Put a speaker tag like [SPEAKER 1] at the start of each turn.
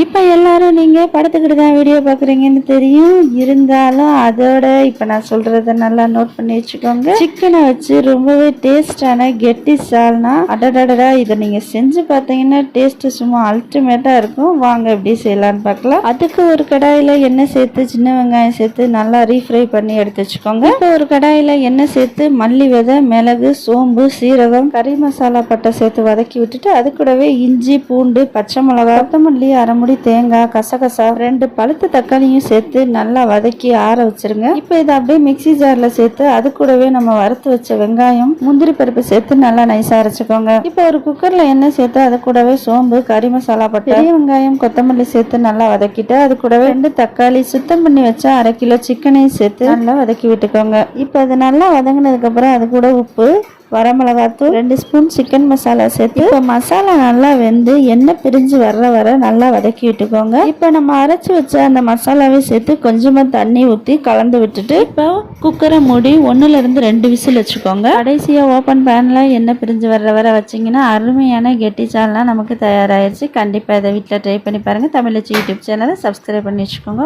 [SPEAKER 1] இப்போ எல்லாரும் நீங்கள் படுத்துக்கிட்டு தான் வீடியோ பார்க்குறீங்கன்னு தெரியும். இருந்தாலும் அதோட இப்போ நான் சொல்கிறத நல்லா நோட் பண்ணி வச்சுக்கோங்க. சிக்கனை வச்சு ரொம்பவே டேஸ்டான கெட்டி சால்னா அடடடா, இதை நீங்கள் செஞ்சு பார்த்தீங்கன்னா டேஸ்ட்டு சும்மா அல்டிமேட்டாக இருக்கும். வாங்க எப்படி செய்யலான்னு பார்க்கலாம். அதுக்கு ஒரு கடாயில் எண்ணெய் சேர்த்து சின்ன வெங்காயம் சேர்த்து நல்லா ரீஃப்ரை பண்ணி எடுத்து வச்சுக்கோங்க. இப்போ ஒரு கடாயில் எண்ணெய் சேர்த்து மல்லி விதை, மிளகு, சோம்பு, சீரகம், கறி மசாலா பட்டை சேர்த்து வதக்கி விட்டுட்டு அது கூடவே இஞ்சி, பூண்டு, பச்சை மிளகாய், கொத்தமல்லி, அரைமுடி தேங்காய், கசகசா, 2 பழுத்த தக்காளியும் சேர்த்து நல்லா வதக்கி ஆற வச்சிருங்க. இப்போ இதை அப்படியே மிக்சி ஜார்ல சேர்த்து அது கூடவே நம்ம வறுத்து வச்ச வெங்காயம், முந்திரி பருப்பு சேர்த்து நல்லா நைஸா அரைச்சுக்கோங்க. இப்போ ஒரு குக்கர்ல எண்ணெய் சேர்த்து அது கூடவே சோம்பு, கறி மசாலா பட்டை, பெரிய வெங்காயம், கொத்தமல்லி சேர்த்து நல்லா வதக்கிட்டு அது கூடவே 2 தக்காளி, சுத்தம் பண்ணி வச்ச 1/2 கிலோ சிக்கனையும் சேர்த்து நல்லா வதக்கி விட்டுக்கோங்க. இப்போ அது நல்லா வதங்கினதுக்கு அப்புறம் அது கூட உப்பு, வரமிளகாத்தூள், 2 ஸ்பூன் சிக்கன் மசாலா சேர்த்து இப்போ மசாலா நல்லா வெந்து எண்ணெய் பிரிஞ்சு வர நல்லா வதக்கி விட்டுக்கோங்க. இப்போ நம்ம அரைச்சி வச்ச அந்த மசாலாவை சேர்த்து கொஞ்சமாக தண்ணி ஊற்றி கலந்து விட்டுட்டு இப்போ குக்கரை மூடி 1-2 விசில் வச்சுக்கோங்க. கடைசியாக ஓப்பன் பேனில் எண்ணெய் பிரிஞ்சு வர வச்சிங்கன்னா அருமையான கெட்டி சால்னா நமக்கு தயாராகிடுச்சு. கண்டிப்பாக இதை வீட்டில் ட்ரை பண்ணி பாருங்கள். தமிழச்சி யூடியூப் சேனலை சப்ஸ்கிரைப் பண்ணி வச்சுக்கோங்க.